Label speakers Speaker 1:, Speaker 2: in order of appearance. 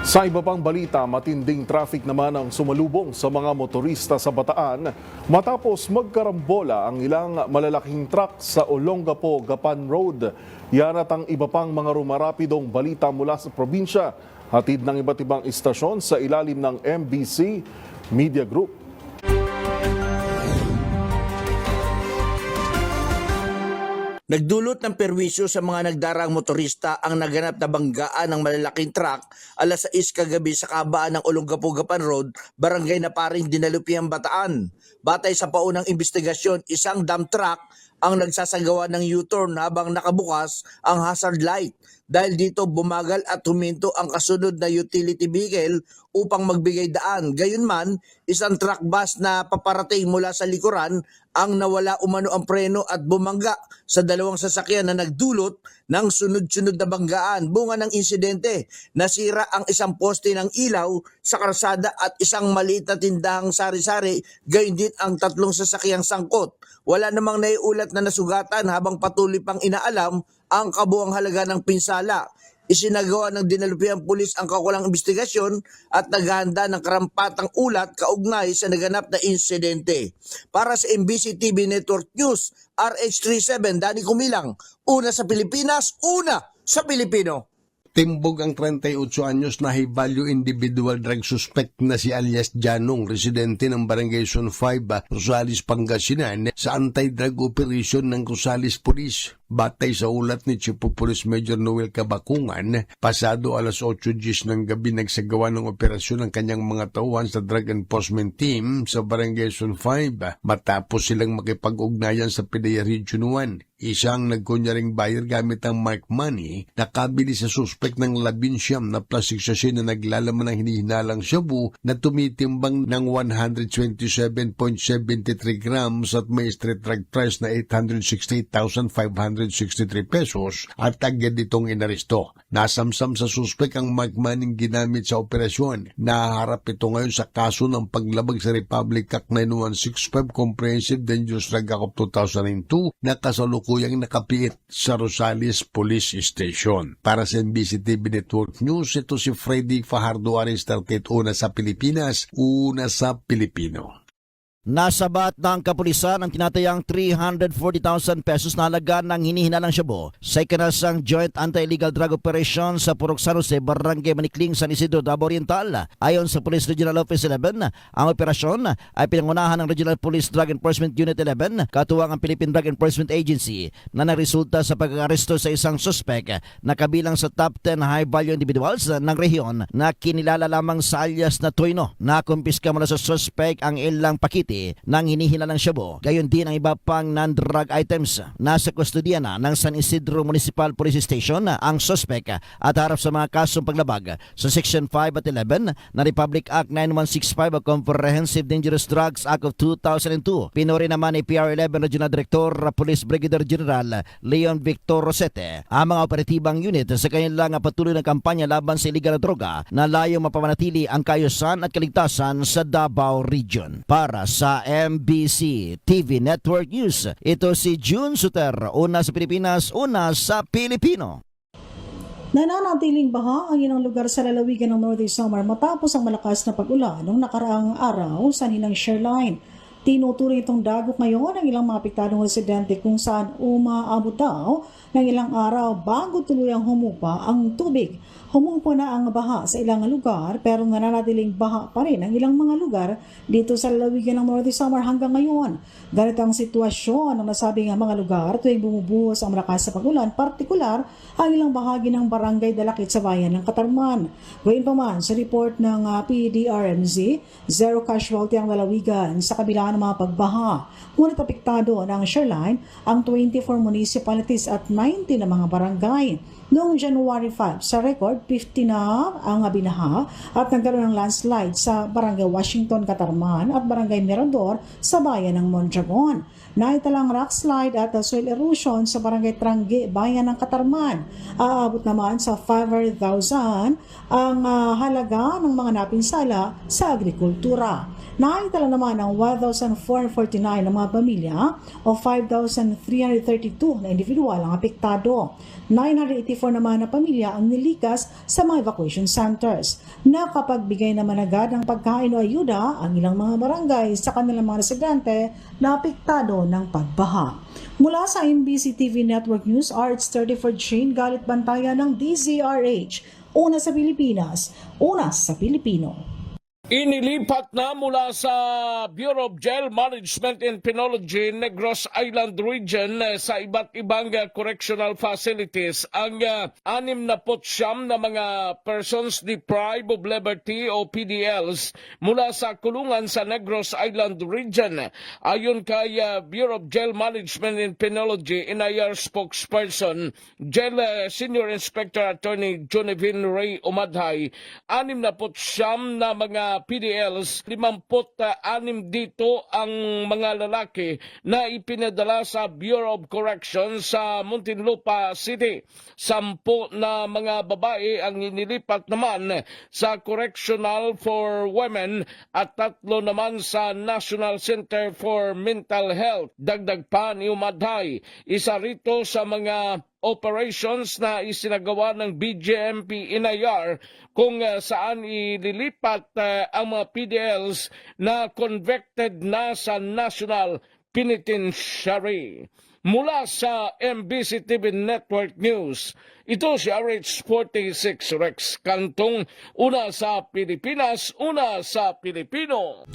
Speaker 1: Sa iba pang balita, matinding traffic naman ang sumalubong sa mga motorista sa Bataan matapos magkarambola ang ilang malalaking truck sa Olongapo-Gapan Road. Yan at ang iba pang mga rumarapidong balita mula sa probinsya, hatid ng iba't ibang istasyon sa ilalim ng MBC Media Group.
Speaker 2: Nagdulot ng perwisyo sa mga nagdarang motorista ang naganap na banggaan ng malalaking truck alas 6 kagabi sa kabaan ng Olongapo-Gapan Road, barangay na Paring Dinalupiang, Bataan. Batay sa paunang investigasyon, isang dump truck ang nagsasagawa ng U-turn habang nakabukas ang hazard light. Dahil dito bumagal at huminto ang kasunod na utility vehicle upang magbigay daan. Gayunman, isang truck bus na paparating mula sa likuran ang nawala umano ang preno at bumangga sa dalawang sasakyan na nagdulot ng sunod-sunod na banggaan. Bunga ng insidente, nasira ang isang poste ng ilaw sa karsada at isang maliit na tindahang sari-sari, gayon din ang tatlong sasakyang sangkot. Wala namang naiulat na nasugatan habang patuloy pang inaalam ang kabuang halaga ng pinsala. Isinagawa ng Dinalupiang Pulis ang kaukulang investigasyon at naghahanda ng karampatang ulat kaugnay sa naganap na insidente. Para sa MBC TV Network News, RH37, Danny Kumilang, una sa Pilipinas, una sa Pilipino.
Speaker 3: Timbog ang 38 anyos na high-value individual drug suspect na si alias Janong, residente ng Barangay Zone 5, Rosales, Pangasinan, sa anti-drug operation ng Rosales Police. Batay sa ulat ni Chief of Police Major Noel Cabakungan, pasado alas 8:10 ng gabi nagsagawa ng operasyon ng kanyang mga tauhan sa Drug Enforcement Team sa Barangay Zone 5 matapos silang makipag-ugnayan sa PDEA Region 1. Isang nagkunyaring buyer gamit ang marked money, nakabili sa suspect ng 11 na plastic sachet na naglalaman ng hinihinalang shabu na tumitimbang ng 127.73 grams at may street drug price na 868,563 pesos at agad itong inaresto. Nasamsam sa suspect ang marked money ginamit sa operasyon. Naharap ito ngayon sa kaso ng paglabag sa Republic Act 9165 Comprehensive Dangerous Drug Act of 2002 na kasalukuyang nakapiit sa Rosales Police Station. Para sa MBC TV Network News, ito si Freddy Fajardo Aristartet, una sa Pilipinas, una sa Pilipino.
Speaker 4: Nasabat ng kapulisan ang tinatayang 340,000 pesos na halaga ng hinihinalang shabu sa ikanasang joint anti-illegal drug operation sa Purok San Jose, Barangay Manikling, San Isidro, Davao Oriental. Ayon sa Police Regional Office 11, ang operasyon ay pinangunahan ng Regional Police Drug Enforcement Unit 11, katuwang ang Philippine Drug Enforcement Agency, na nagresulta sa pag-aresto sa isang suspect na kabilang sa top 10 high-value individuals ng rehiyon na kinilala lamang sa alias na Toyno. Nakumpiska mula sa suspect ang ilang pakiti ng hinihinalang shabu. Gayon din ang iba pang non-drug items. Nasa kustodiya na ng San Isidro Municipal Police Station ang suspect at harap sa mga kasong paglabag sa Section 5 at 11 na Republic Act 9165 o Comprehensive Dangerous Drugs Act of 2002. Pinuri naman ni PR11 Regional Director Police Brigadier General Leon Victor Rosete ang mga operatibang unit sa kanilang patuloy na kampanya laban sa iligal na droga na layong mapamanatili ang kaayusan at kaligtasan sa Davao Region. Para sa MBC TV Network News, ito si June Suter, una sa Pilipinas, una sa Pilipino.
Speaker 5: Nananatiling baha ang ilang lugar sa lalawigan ng Northeast Samar matapos ang malakas na pag-ulan noong nakaraang araw sa Ninang Shoreline. Tinuturing itong dagok ngayon ng ilang mga apektadong residente kung saan umaabot daw ng ilang araw bago tuluyang humupa ang tubig. Humupa na ang baha sa ilang lugar pero nananatiling baha pa rin ang ilang mga lugar dito sa lalawigan ng Northeast Samar hanggang ngayon. Ganito ang sitwasyon ng nasabing mga lugar tuwing bumubuhos ang malakas sa pag-ulan, partikular ang ilang bahagi ng Barangay Dalakit sa bayan ng Katarman. Gayunpaman, sa report ng PDRMZ, zero casualty ang lalawigan sa kabila ng mga pagbaha. Ngunit apektado ng shoreline ang 24 municipalities at 90 na mga barangay. Noong January 5, sa record, 50 na ang binaha at nagkaroon ng landslide sa Barangay Washington, Katarman at Barangay Mirador sa bayan ng Mondragon. Naitalang rock slide at soil erosion sa Barangay Trangge, bayan ng Katarman. Aabot naman sa 500,000 ang halaga ng mga napinsala sa agrikultura. Naitala naman ang 1,449 na mga pamilya o 5,332 na individual ang apektado. 984 naman na pamilya ang nilikas sa mga evacuation centers. Nakapagbigay naman agad ng pagkain o ayuda ang ilang mga barangay sa kanilang mga residente na apektado ng pagbaha. Mula sa MBC TV Network News, RH34 Shane Galit Bantayan ng DZRH. Una sa Pilipinas, una sa Pilipino.
Speaker 6: Inilipat na mula sa Bureau of Jail Management and Penology, Negros Island Region sa iba't ibang correctional facilities ang 69 na mga persons deprived of liberty o PDLs mula sa kulungan sa Negros Island Region. Ayon kay Bureau of Jail Management and Penology, NIR spokesperson, Jail Senior Inspector Attorney Jonevin Ray Umadhay, 69 na mga PDLs, 56 dito ang mga lalaki na ipinadala sa Bureau of Corrections sa Muntinlupa City. 10 na mga babae ang inilipat naman sa Correctional for Women at 3 naman sa National Center for Mental Health. Dagdag pa ni Umadhay, isa rito sa mga operations na isinagawa ng BJMP NIR kung saan ililipat ang mga PDLs na convicted na sa National Penitentiary. Mula sa MBC TV Network News, ito si RH46 Rex Cantong, una sa Pilipinas, una sa Pilipino.